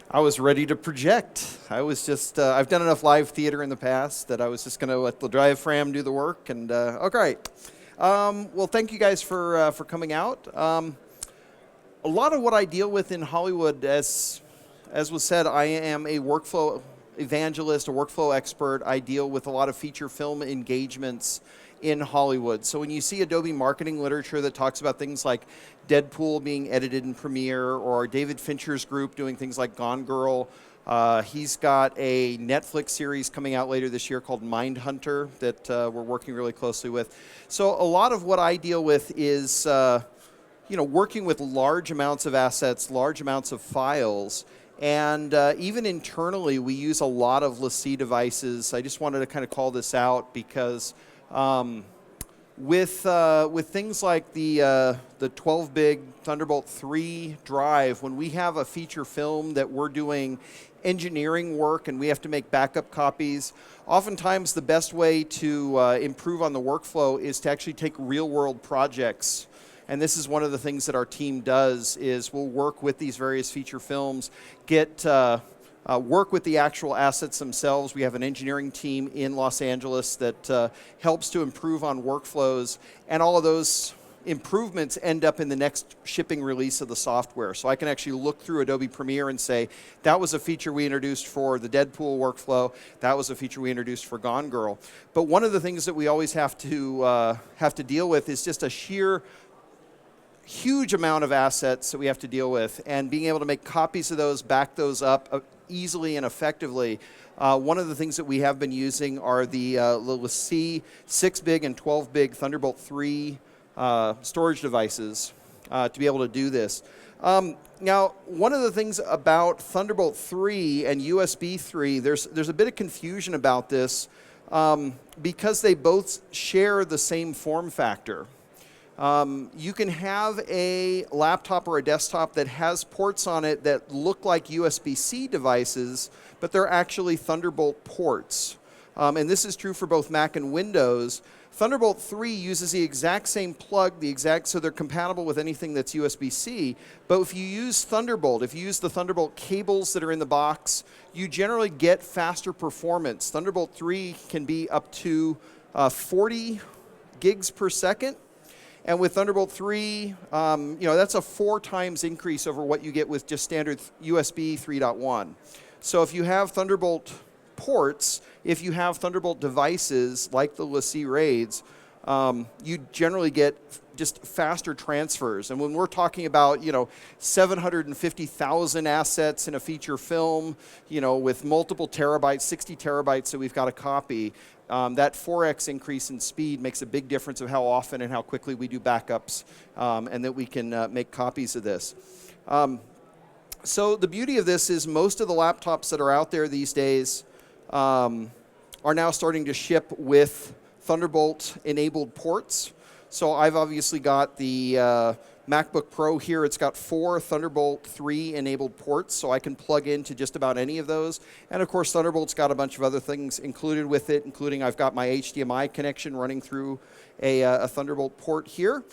I was ready to project. I was just, I've done enough live theater in the past that I was just going to let the diaphragm do the work. And, okay. Well, thank you guys for coming out. A lot of what I deal with in Hollywood, as was said, I am a workflow evangelist, a workflow expert. I deal with a lot of feature film engagements in Hollywood. So when you see Adobe marketing literature that talks about things like Deadpool being edited in Premiere, or David Fincher's group doing things like Gone Girl, he's got a Netflix series coming out later this year called Mindhunter that we're working really closely with. So a lot of what I deal with is working with large amounts of assets, large amounts of files. And even internally, we use a lot of LaCie devices. I just wanted to kind of call this out because with things like the 12 big Thunderbolt 3 drive, when we have a feature film that we're doing engineering work and we have to make backup copies, oftentimes the best way to improve on the workflow is to actually take real-world projects. And this is one of the things that our team does, is we'll work with these various feature films, work with the actual assets themselves. We have an engineering team in Los Angeles that helps to improve on workflows, and all of those improvements end up in the next shipping release of the software. So I can actually look through Adobe Premiere and say, that was a feature we introduced for the Deadpool workflow, that was a feature we introduced for Gone Girl. But one of the things that we always have to deal with is just a huge amount of assets that we have to deal with, and being able to make copies of those, back those up easily and effectively. One of the things that we have been using are the LaCie 6 big and 12 big Thunderbolt 3 storage devices to be able to do this. Now, one of the things about Thunderbolt 3 and USB 3, there's a bit of confusion about this because they both share the same form factor. You can have a laptop or a desktop that has ports on it that look like USB-C devices, but they're actually Thunderbolt ports. And this is true for both Mac and Windows. Thunderbolt 3 uses the exact same plug, so they're compatible with anything that's USB-C. But if you use Thunderbolt, if you use the Thunderbolt cables that are in the box, you generally get faster performance. Thunderbolt 3 can be up to 40 gigs per second. And with Thunderbolt 3, that's a 4 times increase over what you get with just standard USB 3.1. So if you have Thunderbolt ports, if you have Thunderbolt devices like the LaCie RAIDs, you generally get just faster transfers. And when we're talking about, 750,000 assets in a feature film, with multiple terabytes, 60 terabytes that we've got to copy, that 4x increase in speed makes a big difference of how often and how quickly we do backups, and that we can make copies of this. So the beauty of this is most of the laptops that are out there these days are now starting to ship with Thunderbolt-enabled ports. So I've obviously got the MacBook Pro here. It's got 4 Thunderbolt 3 enabled ports, so I can plug into just about any of those. And of course, Thunderbolt's got a bunch of other things included with it, including I've got my HDMI connection running through a Thunderbolt port here.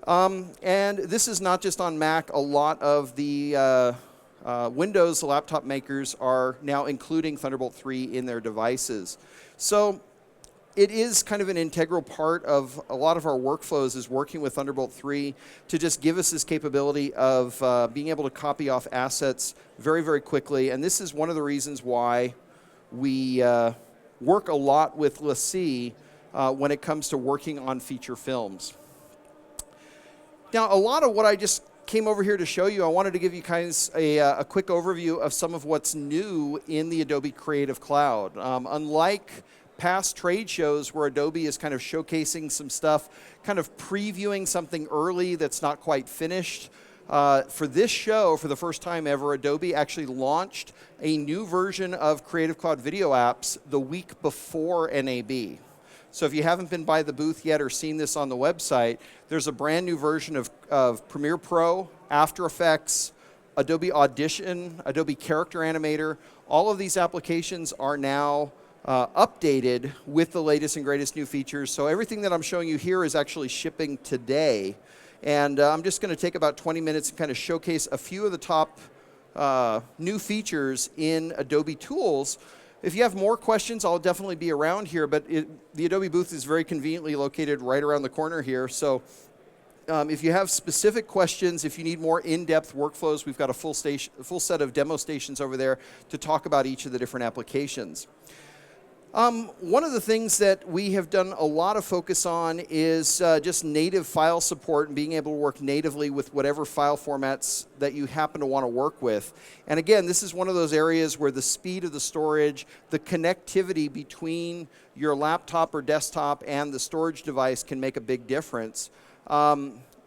And this is not just on Mac. A lot of the Windows laptop makers are now including Thunderbolt 3 in their devices. So it is kind of an integral part of a lot of our workflows, is working with Thunderbolt 3 to just give us this capability of being able to copy off assets very, very quickly. And this is one of the reasons why we work a lot with LaCie when it comes to working on feature films. Now, a lot of what I just came over here to show you, I wanted to give you guys a quick overview of some of what's new in the Adobe Creative Cloud. Unlike past trade shows where Adobe is kind of showcasing some stuff, kind of previewing something early that's not quite finished, for this show, for the first time ever, Adobe actually launched a new version of Creative Cloud Video Apps the week before NAB. So if you haven't been by the booth yet or seen this on the website, there's a brand new version of Premiere Pro, After Effects, Adobe Audition, Adobe Character Animator. All of these applications are now updated with the latest and greatest new features. So everything that I'm showing you here is actually shipping today. And I'm just going to take about 20 minutes and kind of showcase a few of the top new features in Adobe Tools. If you have more questions, I'll definitely be around here, but the Adobe booth is very conveniently located right around the corner here. So if you have specific questions, if you need more in-depth workflows, we've got a full set of demo stations over there to talk about each of the different applications. One of the things that we have done a lot of focus on is just native file support and being able to work natively with whatever file formats that you happen to want to work with. And again, this is one of those areas where the speed of the storage, the connectivity between your laptop or desktop and the storage device can make a big difference.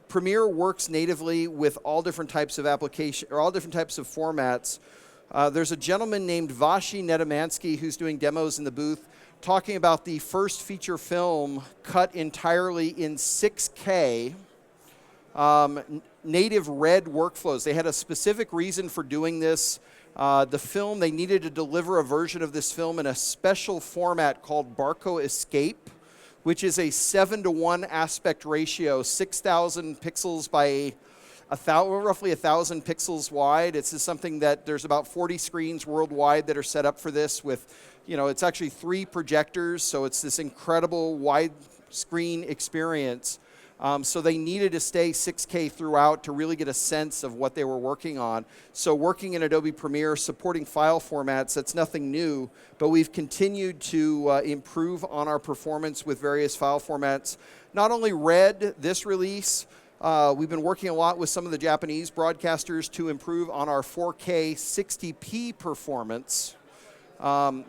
Premiere works natively with all different types of or all different types of formats. There's a gentleman named Vashi Nedemansky who's doing demos in the booth talking about the first feature film cut entirely in 6K, native red workflows. They had a specific reason for doing this. The film, they needed to deliver a version of this film in a special format called Barco Escape, which is a 7:1 aspect ratio, 6,000 pixels by roughly 1,000 pixels wide. It's just something that there's about 40 screens worldwide that are set up for this with, it's actually 3 projectors, so it's this incredible wide screen experience. So they needed to stay 6K throughout to really get a sense of what they were working on. So working in Adobe Premiere, supporting file formats, that's nothing new, but we've continued to improve on our performance with various file formats. Not only Red, this release, we've been working a lot with some of the Japanese broadcasters to improve on our 4K 60p performance,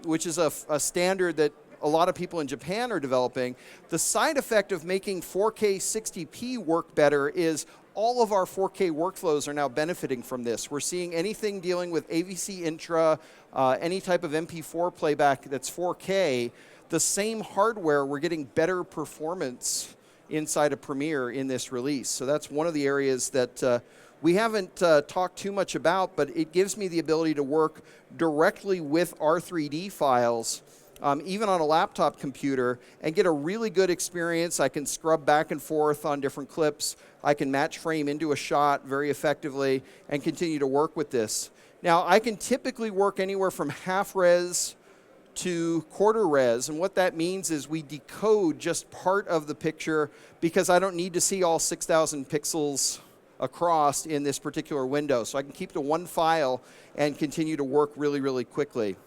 which is a standard that a lot of people in Japan are developing. The side effect of making 4K 60p work better is all of our 4K workflows are now benefiting from this. We're seeing anything dealing with AVC Intra, any type of MP4 playback that's 4K, the same hardware, we're getting better performance inside of Premiere in this release. So that's one of the areas that we haven't talked too much about, but it gives me the ability to work directly with R3D files, even on a laptop computer, and get a really good experience. I can scrub back and forth on different clips. I can match frame into a shot very effectively and continue to work with this. Now, I can typically work anywhere from half res to quarter res, and what that means is we decode just part of the picture because I don't need to see all 6,000 pixels across in this particular window. So I can keep to one file and continue to work really, really quickly.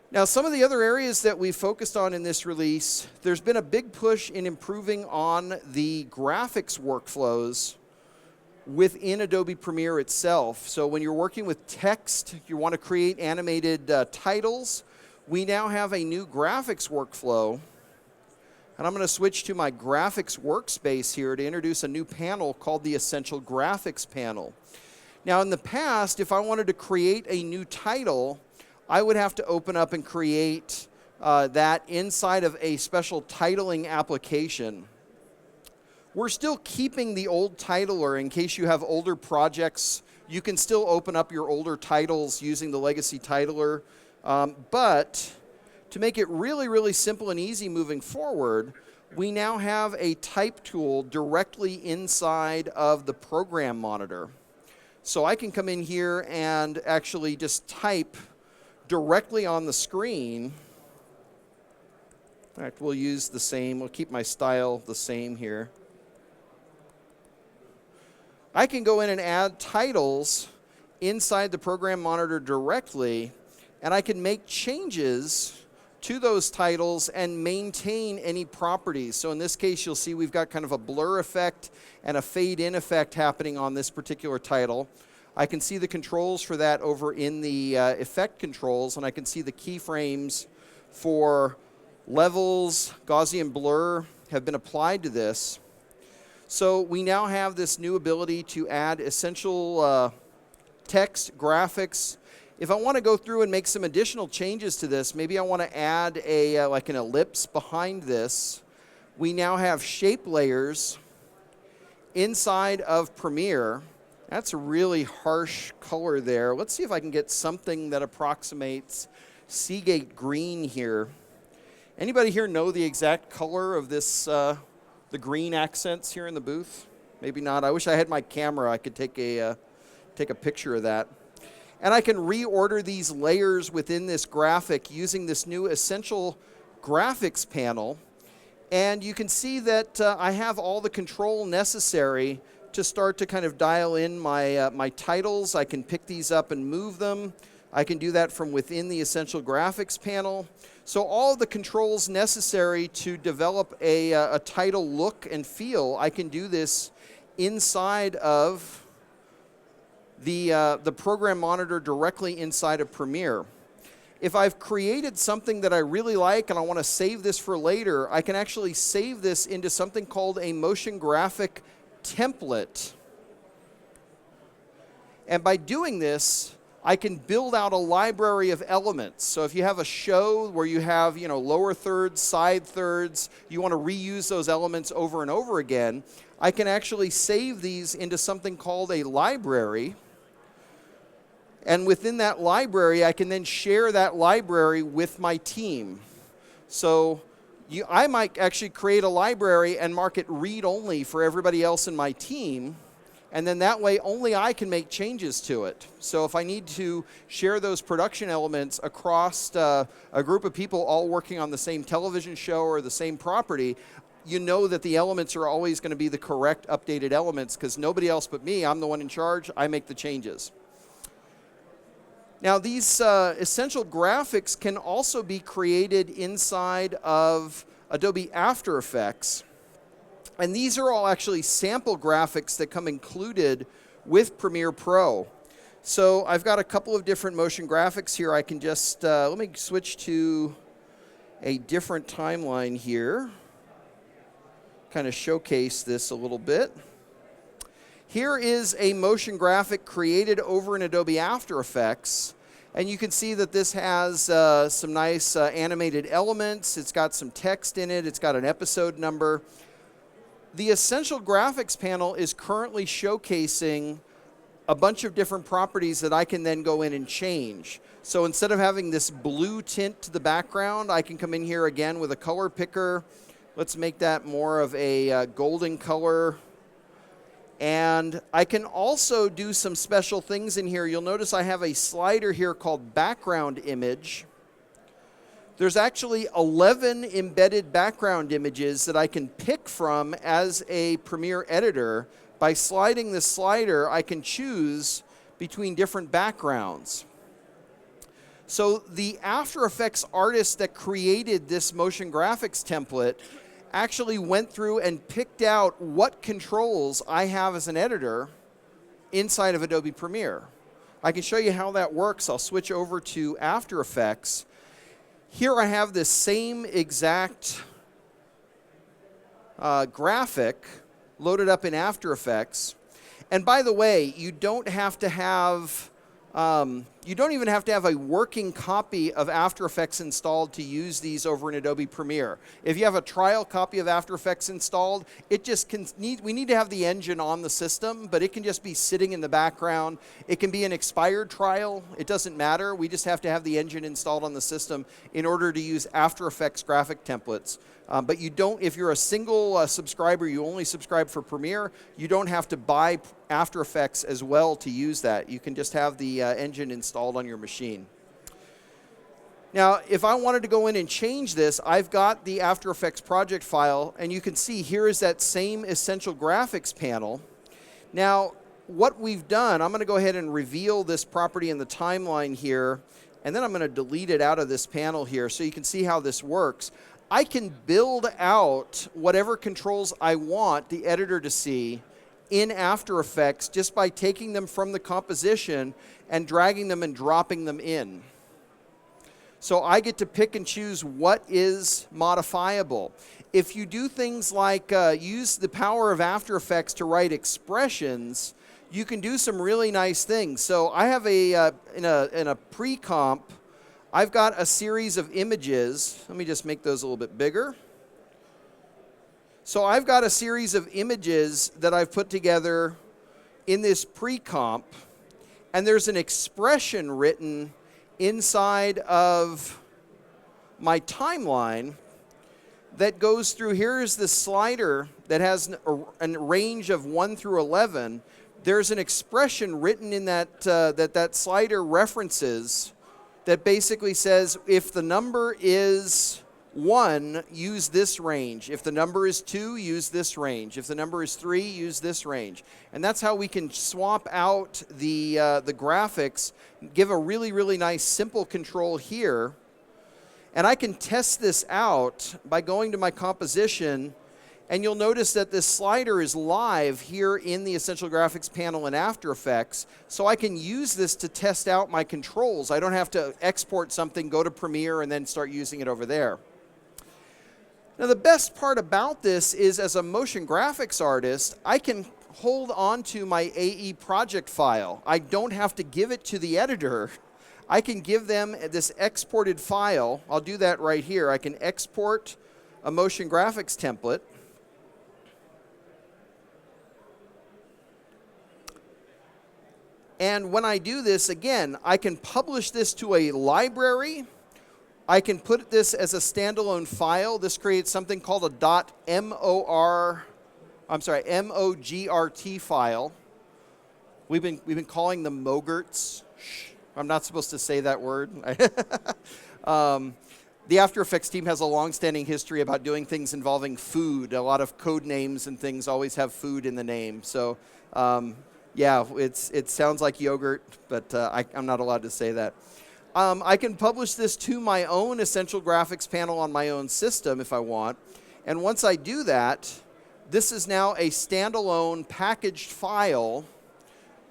Now, some of the other areas that we focused on in this release, there's been a big push in improving on the graphics workflows within Adobe Premiere itself. So when you're working with text, you want to create animated titles, we now have a new graphics workflow. And I'm going to switch to my graphics workspace here to introduce a new panel called the Essential Graphics panel. Now, in the past, if I wanted to create a new title, I would have to open up and create that inside of a special titling application. We're still keeping the old titler in case you have older projects. You can still open up your older titles using the legacy titler. But to make it really, really simple and easy moving forward, we now have a type tool directly inside of the program monitor. So I can come in here and actually just type directly on the screen. In fact, we'll use the same. We'll keep my style the same here. I can go in and add titles inside the program monitor directly, and I can make changes to those titles and maintain any properties. So in this case, you'll see we've got kind of a blur effect and a fade in effect happening on this particular title. I can see the controls for that over in the effect controls, and I can see the keyframes for levels, Gaussian blur have been applied to this. So we now have this new ability to add essential text, graphics. If I want to go through and make some additional changes to this, maybe I want to add a like an ellipse behind this. We now have shape layers inside of Premiere. That's a really harsh color there. Let's see if I can get something that approximates Seagate green here. Anybody here know the exact color of this, the green accents here in the booth? Maybe not. I wish I had my camera. I could take a picture of that. And I can reorder these layers within this graphic using this new Essential Graphics panel. And you can see that I have all the control necessary to start to kind of dial in my, my titles. I can pick these up and move them. I can do that from within the Essential Graphics panel. So all the controls necessary to develop a title look and feel, I can do this inside of the program monitor directly inside of Premiere. If I've created something that I really like and I want to save this for later, I can actually save this into something called a motion graphic template. And by doing this, I can build out a library of elements. So if you have a show where you have, lower thirds, side thirds, you want to reuse those elements over and over again, I can actually save these into something called a library. And within that library, I can then share that library with my team. So I might actually create a library and mark it read-only for everybody else in my team. And then that way, only I can make changes to it. So if I need to share those production elements across a group of people all working on the same television show or the same property, you know that the elements are always going to be the correct updated elements because nobody else but me, I'm the one in charge, I make the changes. Now these essential graphics can also be created inside of Adobe After Effects. And these are all actually sample graphics that come included with Premiere Pro. So I've got a couple of different motion graphics here. I can just, let me switch to a different timeline here. Kind of showcase this a little bit. Here is a motion graphic created over in Adobe After Effects. And you can see that this has some nice animated elements. It's got some text in it. It's got an episode number. The Essential Graphics panel is currently showcasing a bunch of different properties that I can then go in and change. So instead of having this blue tint to the background, I can come in here again with a color picker. Let's make that more of a golden color. And I can also do some special things in here. You'll notice I have a slider here called Background Image. There's actually 11 embedded background images that I can pick from as a Premiere editor. By sliding the slider, I can choose between different backgrounds. So the After Effects artist that created this motion graphics template actually went through and picked out what controls I have as an editor inside of Adobe Premiere. I can show you how that works. I'll switch over to After Effects. Here I have this same exact graphic loaded up in After Effects. And by the way, you don't have to have you don't even have to have a working copy of After Effects installed to use these over in Adobe Premiere. If you have a trial copy of After Effects installed, it just we need to have the engine on the system, but it can just be sitting in the background. It can be an expired trial. It doesn't matter. We just have to have the engine installed on the system in order to use After Effects graphic templates. But you don't, if you're a single subscriber, you only subscribe for Premiere, you don't have to buy After Effects as well to use that. You can just have the engine installed on your machine. Now, if I wanted to go in and change this, I've got the After Effects project file, and you can see here is that same Essential Graphics panel. Now, what we've done, I'm going to go ahead and reveal this property in the timeline here, and then I'm going to delete it out of this panel here so you can see how this works. I can build out whatever controls I want the editor to see in After Effects just by taking them from the composition and dragging them and dropping them in. So I get to pick and choose what is modifiable. If you do things like use the power of After Effects to write expressions, you can do some really nice things. So I have in a pre-comp, I've got a series of images. Let me just make those a little bit bigger. So I've got a series of images that I've put together in this pre-comp, and there's an expression written inside of my timeline that goes through. Here's the slider that has a range of 1 through 11. there's an expression written in that, that slider references that basically says if the number is 1, use this range. If the number is 2, use this range. If the number is 3, use this range. And that's how we can swap out the graphics, give a really, really nice simple control here. And I can test this out by going to my composition, and you'll notice that this slider is live here in the Essential Graphics panel in After Effects, so I can use this to test out my controls. I don't have to export something, go to Premiere, and then start using it over there. Now, the best part about this is, as a motion graphics artist, I can hold on to my AE project file. I don't have to give it to the editor. I can give them this exported file. I'll do that right here. I can export a motion graphics template. And when I do this, again, I can publish this to a library. I can put this as a standalone file. This creates something called a .mogrt file. We've been calling them mogurts. Shh, I'm not supposed to say that word. The After Effects team has a long-standing history about doing things involving food. A lot of code names and things always have food in the name. So, yeah, it sounds like yogurt, but I'm not allowed to say that. I can publish this to my own Essential Graphics panel on my own system if I want. And once I do that, this is now a standalone packaged file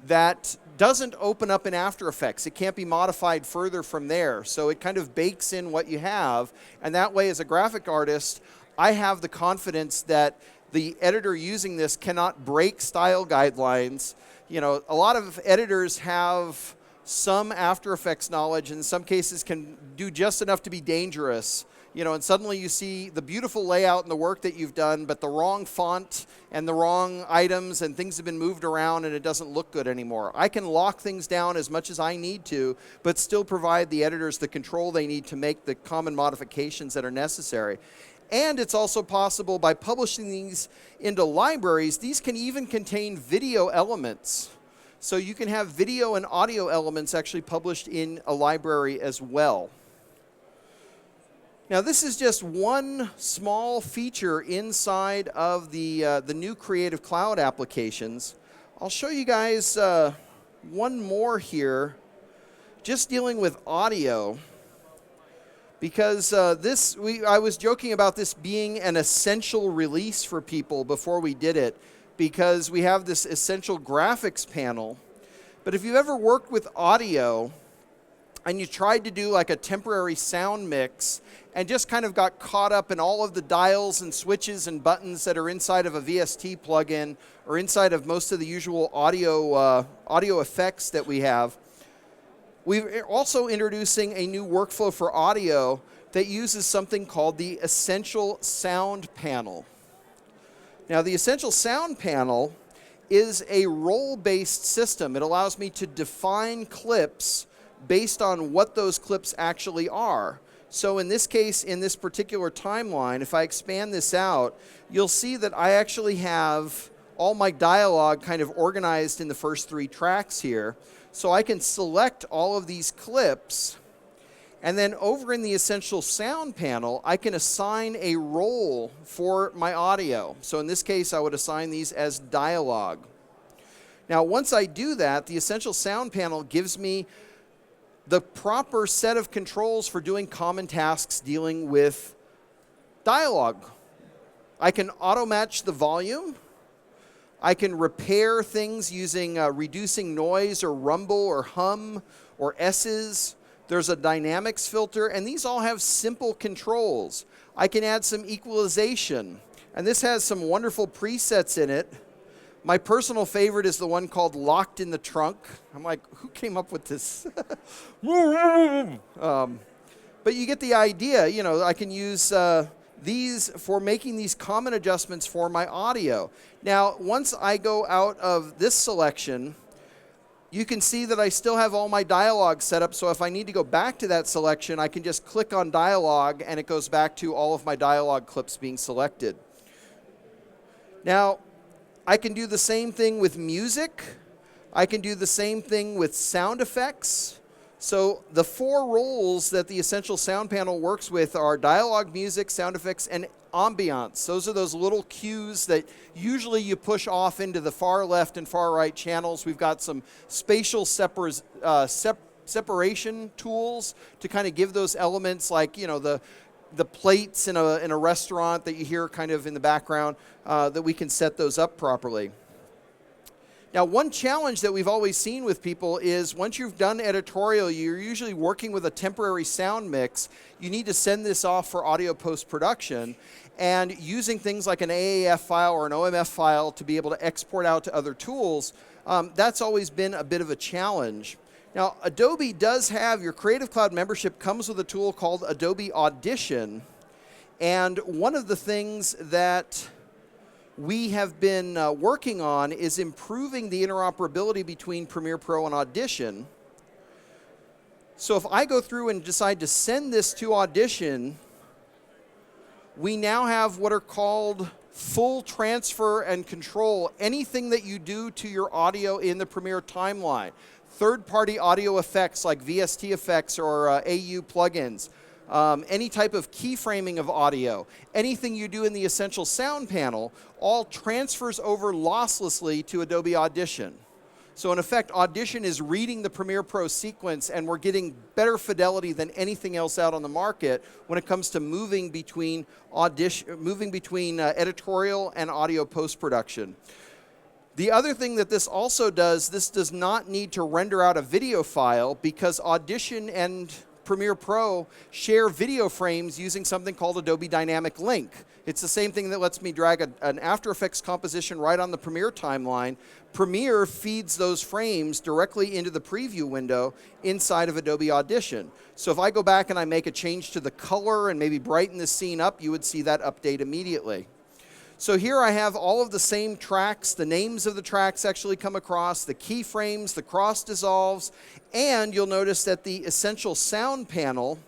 that doesn't open up in After Effects. It can't be modified further from there. So it kind of bakes in what you have. And that way, as a graphic artist, I have the confidence that the editor using this cannot break style guidelines. You know, a lot of editors have some After Effects knowledge, and in some cases can do just enough to be dangerous. You know, and suddenly you see the beautiful layout and the work that you've done, but the wrong font and the wrong items, and things have been moved around and it doesn't look good anymore. I can lock things down as much as I need to, but still provide the editors the control they need to make the common modifications that are necessary. And it's also possible by publishing these into libraries, these can even contain video elements. So you can have video and audio elements actually published in a library as well. Now, this is just one small feature inside of the new Creative Cloud applications. I'll show you guys one more here, just dealing with audio. Because I was joking about this being an essential release for people before we did it, because we have this Essential Graphics panel. But if you've ever worked with audio and you tried to do like a temporary sound mix and just kind of got caught up in all of the dials and switches and buttons that are inside of a VST plugin or inside of most of the usual audio effects that we have, we're also introducing a new workflow for audio that uses something called the Essential Sound Panel. Now, the Essential Sound Panel is a role-based system. It allows me to define clips based on what those clips actually are. So in this case, in this particular timeline, if I expand this out, you'll see that I actually have all my dialogue kind of organized in the first 3 tracks here. So I can select all of these clips, and then over in the Essential Sound Panel, I can assign a role for my audio. So in this case, I would assign these as dialogue. Now, once I do that, the Essential Sound Panel gives me the proper set of controls for doing common tasks dealing with dialogue. I can auto-match the volume. I can repair things using reducing noise or rumble or hum or S's. There's a dynamics filter, and these all have simple controls. I can add some equalization, and this has some wonderful presets in it. My personal favorite is the one called Locked in the Trunk. I'm like, who came up with this? But you get the idea. You know, I can use these for making these common adjustments for my audio. Now, once I go out of this selection, you can see that I still have all my dialogue set up, so if I need to go back to that selection, I can just click on dialogue, and it goes back to all of my dialogue clips being selected. Now, I can do the same thing with music. I can do the same thing with sound effects. So the 4 roles that the Essential Sound Panel works with are dialogue, music, sound effects, and ambiance. Those are those little cues that usually you push off into the far left and far right channels. We've got some spatial separation tools to kind of give those elements, like, you know, the plates in a restaurant that you hear kind of in the background, that we can set those up properly. Now, one challenge that we've always seen with people is once you've done editorial, you're usually working with a temporary sound mix. You need to send this off for audio post-production, and using things like an AAF file or an OMF file to be able to export out to other tools, that's always been a bit of a challenge. Now, Adobe does have, your Creative Cloud membership comes with a tool called Adobe Audition, and one of the things that we have been working on is improving the interoperability between Premiere Pro and Audition. So if I go through and decide to send this to Audition, we now have what are called full transfer and control. Anything that you do to your audio in the Premiere timeline, third-party audio effects like VST effects or AU plugins, any type of keyframing of audio, anything you do in the Essential Sound Panel, all transfers over losslessly to Adobe Audition. So in effect, Audition is reading the Premiere Pro sequence, and we're getting better fidelity than anything else out on the market when it comes to moving between editorial and audio post-production. The other thing that this also does, this does not need to render out a video file, because Audition and Premiere Pro share video frames using something called Adobe Dynamic Link. It's the same thing that lets me drag an After Effects composition right on the Premiere timeline. Premiere feeds those frames directly into the preview window inside of Adobe Audition. So if I go back and I make a change to the color and maybe brighten the scene up, you would see that update immediately. So here I have all of the same tracks. The names of the tracks actually come across, the keyframes, the cross dissolves, and you'll notice that the Essential Sound Panel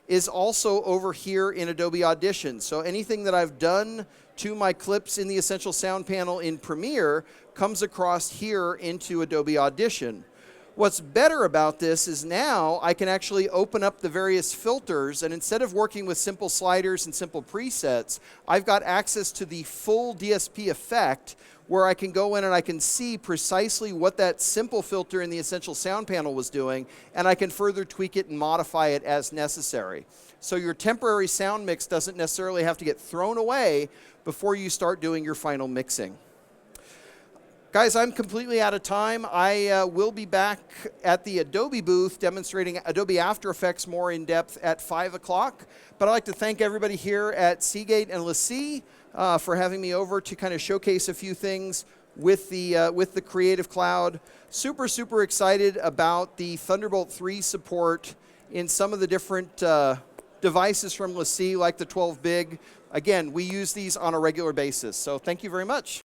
is also over here in Adobe Audition. So anything that I've done to my clips in the Essential Sound Panel in Premiere comes across here into Adobe Audition. What's better about this is now I can actually open up the various filters, and instead of working with simple sliders and simple presets, I've got access to the full DSP effect, where I can go in and I can see precisely what that simple filter in the Essential Sound Panel was doing, and I can further tweak it and modify it as necessary. So your temporary sound mix doesn't necessarily have to get thrown away before you start doing your final mixing. Guys, I'm completely out of time. I will be back at the Adobe booth demonstrating Adobe After Effects more in depth at 5 o'clock. But I'd like to thank everybody here at Seagate and LaCie for having me over to kind of showcase a few things with the Creative Cloud. Super, super excited about the Thunderbolt 3 support in some of the different devices from LaCie, like the 12 Big. Again, we use these on a regular basis. So thank you very much.